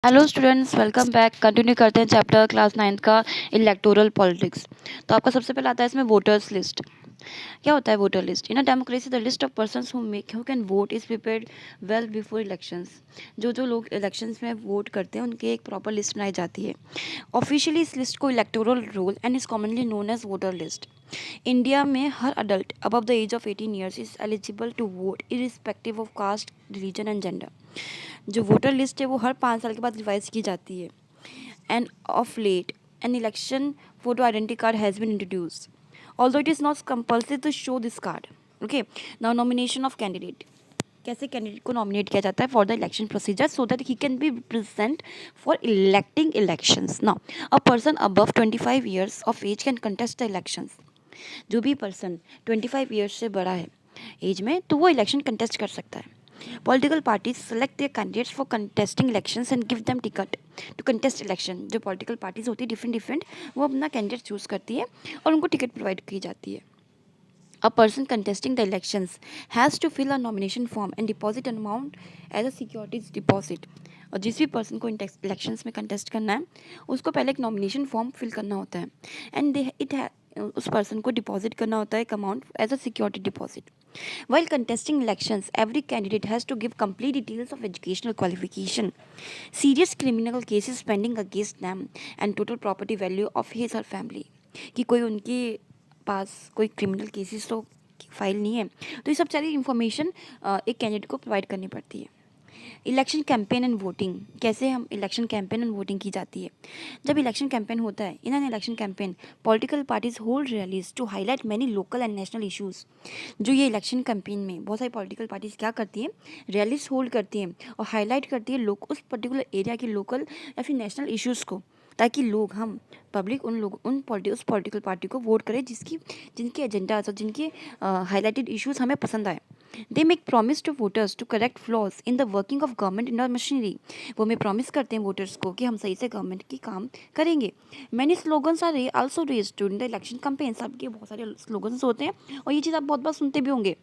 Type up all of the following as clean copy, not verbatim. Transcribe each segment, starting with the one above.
Hello students, welcome back. Continue करते हैं chapter class 9 का इलेक्टोरल पॉलिटिक्स। तो आपका सबसे पहले आता है इसमें वोटर्स लिस्ट। क्या होता है voter list? In a democracy the list of persons who can vote is prepared well before elections. जो जो लोग इलेक्शंस में वोट करते हैं उनकी एक प्रॉपर लिस्ट बनाई जाती है। ऑफिशियली इस लिस्ट को electoral roll and is commonly known as voter list. India में हर adult above the age of 18 years is eligible to vote irrespective of caste, religion and gender. जो वोटर लिस्ट है वो हर 5 साल के बाद रिवाइज की जाती है। And of late an election photo identity card has been introduced, although it is not compulsory to show this card. Okay, now nomination of candidate. कैसे कैंडिडेट को नॉमिनेट किया जाता है for the election procedure so that he can be represent for electing elections. Now a person above 25 years of age can contest the elections. जो भी person 25 years से बड़ा है एज में तो वो इलेक्शन कंटेस्ट कर सकता है। Political parties select their candidates for contesting elections and give them ticket to contest election. जो political parties होती है डिफरेंट वो अपना कैंडिडेट चूज करती है और उनको टिकट प्रोवाइड की जाती है। A person contesting the elections has to fill a nomination form and deposit an amount as a securities deposit. और जिस भी पर्सन को इलेक्शंस में कंटेस्ट करना है उसको पहले एक नॉमिनेशन फॉर्म फिल करना होता है एंड उस पर्सन को डिपॉजिट करना होता है एक amount as a security deposit. While contesting elections, every candidate has to give complete details of educational qualification, serious criminal cases pending against them, and total property value of his or family. कि कोई उनके पास कोई criminal cases तो file नहीं है, तो ये सब सारी इन्फॉर्मेशन एक कैंडिडेट को प्रोवाइड करनी पड़ती है. Election campaign and voting. कैसे हम इलेक्शन कैंपेन एंड वोटिंग की जाती है? जब इलेक्शन कैंपेन होता है, in an election campaign political parties hold rallies to highlight many local and national issues. जो ये इलेक्शन कैंपेन में बहुत सारी पॉलिटिकल पार्टीज क्या करती हैं, रैलीज होल्ड करती हैं और हाईलाइट करती है लोग उस पर्टिकुलर एरिया के लोकल या फिर नेशनल इश्यूज़ को, ताकि लोग हम पब्लिक उस पॉलिटिकल पार्टी को वोट करें जिनके एजेंडाज और जिनके हाईलाइटेड इश्यूज़ हमें पसंद आए. They make promise to voters to correct flaws in the working of government in machinery. वो हमें प्रॉमिस करते हैं वोटर्स को कि हम सही से गवर्नमेंट की काम करेंगे. Many slogans are also raised during the election campaign. सबके बहुत सारे स्लोगन्स होते हैं और ये चीज़ आप बहुत बार सुनते भी होंगे.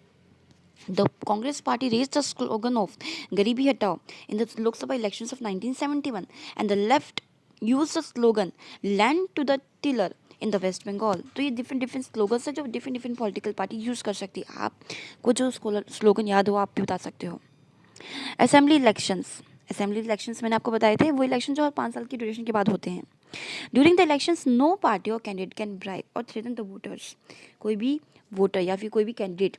The Congress party raised the slogan of Garibi Hatao in the Lok Sabha elections of 1971, and the left used the slogan Land to the Tiller in the West Bengal. तो ये डिफरेंट स्लोगन्स है जो different political party use कर सकती है. आपको जो slogan याद हो आप भी बता सकते हो. असेंबली इलेक्शंस मैंने आपको बताए थे, वो इलेक्शन जो हर 5 साल की ड्यूरेशन के बाद होते हैं. During the elections no party or candidate can bribe or threaten the voters. कोई भी वोटर या फिर कोई भी कैंडिडेट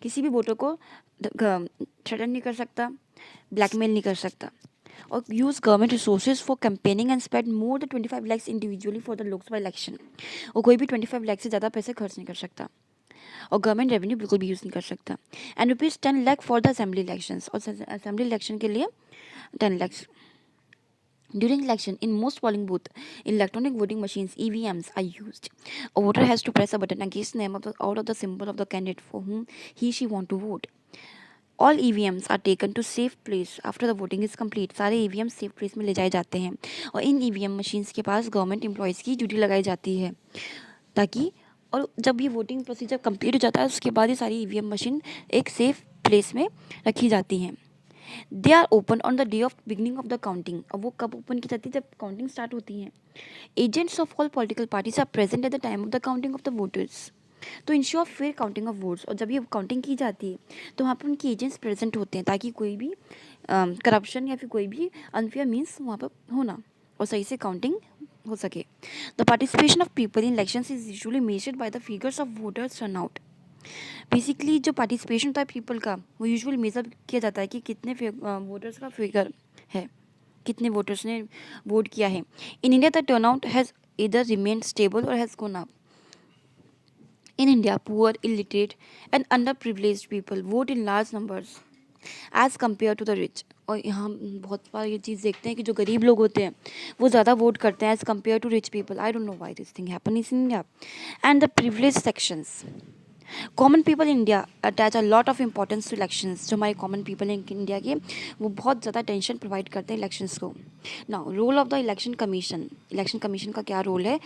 किसी भी वोटर को थ्रेटन नहीं कर सकता, ब्लैकमेल नहीं कर सकता और use government resources for campaigning and spend more the 25 lakhs individually for the Lok Sabha election. और कोई भी 25 लाख से ज़्यादा पैसे खर्च नहीं कर सकता और गवर्नमेंट रेवेन्यू बिल्कुल भी यूज़ नहीं कर सकता. And ₹10 lakh for the assembly elections. और असेंबली इलेक्शन के लिए 10 lakhs. During election, in most polling booth, electronic voting machines (EVMs) are used. A voter has to press a button against the name out of the symbol of the candidate for whom she want to vote. All EVMs are taken to safe place after the voting is complete. सारे EVM safe place में ले जाए जाते हैं और इन EVM machines के पास government employees की duty लगाई जाती है ताकि, और जब ये वोटिंग प्रोसीजर कंप्लीट हो जाता है उसके बाद ये सारी EVM मशीन एक सेफ प्लेस में रखी जाती हैं. They are open on the day of beginning of the counting. और वो कब ओपन की जाती है? जब काउंटिंग स्टार्ट होती है. Agents of all political parties are present at the time of the counting of the voters to ensure fair counting of votes. और जब ये काउंटिंग की जाती है तो वहाँ पर उनके एजेंट्स प्रेजेंट होते हैं ताकि कोई भी करप्शन या फिर कोई भी अनफेयर मीन्स वहाँ पर होना और सही से काउंटिंग हो सके. The participation of people in elections is usually measured by the figures of voters turnout. Basically जो पार्टिसिपेशन होता है पीपल का वो यूजुअली मेजर किया जाता है कि कितने वोटर्स का फिगर है, कितने वोटर्स ने वोट किया है. In India the turnout has either remain stable or has gone up. In India, poor, illiterate, and underprivileged people vote in large numbers as compared to the rich. और यहाँ बहुत बार ये चीज़ देखते हैं कि जो गरीब लोग होते हैं वो ज़्यादा वोट करते हैं as compare to rich people. I don't know why this thing happen in India. And the privilege sections. Common people in India attach a lot of importance to elections. जो हमारे कॉमन पीपल हैं India के वो बहुत ज़्यादा tension provide करते हैं elections को. Now role of the election commission. Election commission का क्या रोल है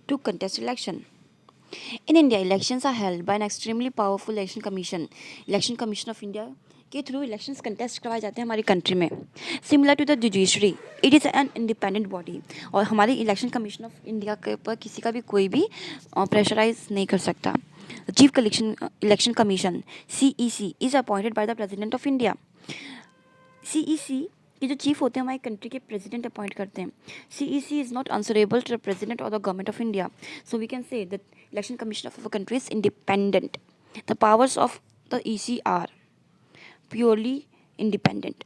to contest election? In India, elections are held by an extremely powerful election commission. Election Commission of India के थ्रू इलेक्शंस कंटेस्ट करवाए जाते हैं हमारी country में। Similar to the judiciary, it is an independent body, और हमारी election commission of India के ऊपर किसी का भी कोई भी प्रेशराइज नहीं कर सकता। Chief collection election commission CEC is appointed by the president of India. CEC के जो चीफ होते हैं हमारी कंट्री के प्रेसिडेंट अपॉइंट करते हैं। CEC is not answerable to the president और the government of India, so we can say that election commission of our country is independent. The powers of the EC are purely independent.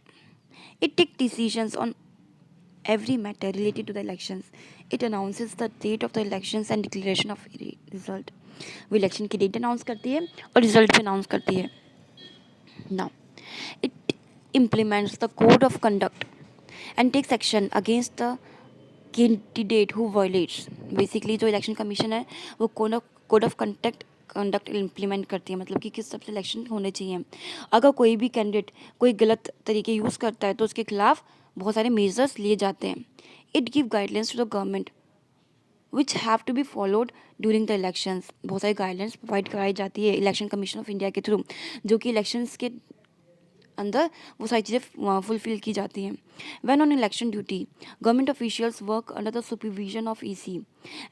It takes decisions on every matter related to the elections. It announces the date of the elections and declaration of result. वो election की date announce करती है और result भी announce करती है। Now, it implements the code of conduct and takes action against the candidate who violets. Basically जो election commission है वो कोड ऑफ कंडक्ट इम्प्लीमेंट करती है, मतलब कि किस तरह से इलेक्शन होने चाहिए। अगर कोई भी कैंडिडेट कोई गलत तरीके यूज़ करता है तो उसके खिलाफ बहुत सारे मेजर्स लिए जाते हैं। It give guidelines to the government which have to be followed during the elections. बहुत सारी गाइडलाइंस प्रोवाइड कराई जाती है इलेक्शन कमीशन ऑफ इंडिया के थ्रू, जो कि इलेक्शंस के अंदर वो सारी चीज़ें फुलफिल की जाती हैं। When on election duty, government officials work under the supervision of EC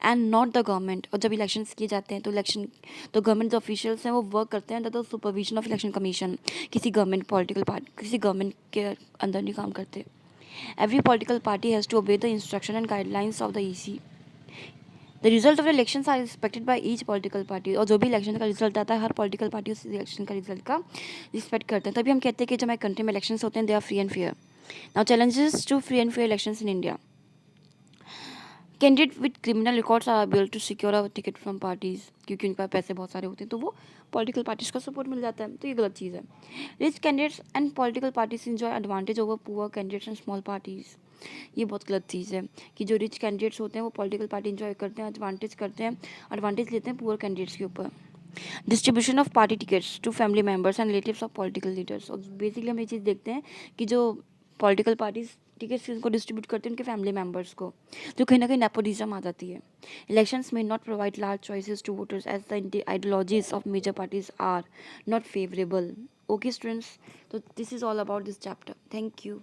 and not the government. और जब इलेक्शंस किए जाते हैं तो गवर्नमेंट जो ऑफिशियल्स हैं वो वर्क करते हैं under the supervision of election commission. किसी गवर्नमेंट पॉलिटिकल पार्टी किसी गवर्नमेंट के अंदर नहीं काम करते। Every political party has to obey the instruction and guidelines of the EC। The result of the elections are respected by each political party. और जो भी इलेक्शन का रिजल्ट आता है हर पॉलिटिकल पार्टी उस इलेक्शन का रिजल्ट का रिस्पेक्ट करते हैं। तभी हम कहते हैं कि जब हमारी कंट्री में इलेक्शंस होते हैं they are free and fair. Now challenges to free and fair elections in India. Candidate with criminal records are able to secure a ticket from parties, क्योंकि उनके पास पैसे बहुत सारे होते हैं तो वो पॉलिटिकल पार्टीज का सपोर्ट मिल जाता है, तो ये गलत चीज़ है। Rich candidates and political parties enjoy advantage over poor candidates and small parties. ये बहुत गलत चीज़ है कि जो रिच कैंडिडेट्स होते हैं वो पॉलिटिकल पार्टी इंजॉय करते हैं, एडवांटेज लेते हैं पुअर कैंडिडेट्स के ऊपर। Distribution of party tickets to family members and relatives of political leaders. और बेसिकली हम ये चीज़ देखते हैं कि जो पॉलिटिकल पार्टीज टिकट्स उनको डिस्ट्रीब्यूट करते हैं उनके फैमिली मेम्बर्स को, जो कहीं ना कहीं नेपोटिज्म आ जाती है। इलेक्शंस में not provide large choices to voters as the ideologies of major parties are not favourable. Okay students, तो this is all about this chapter. Thank you.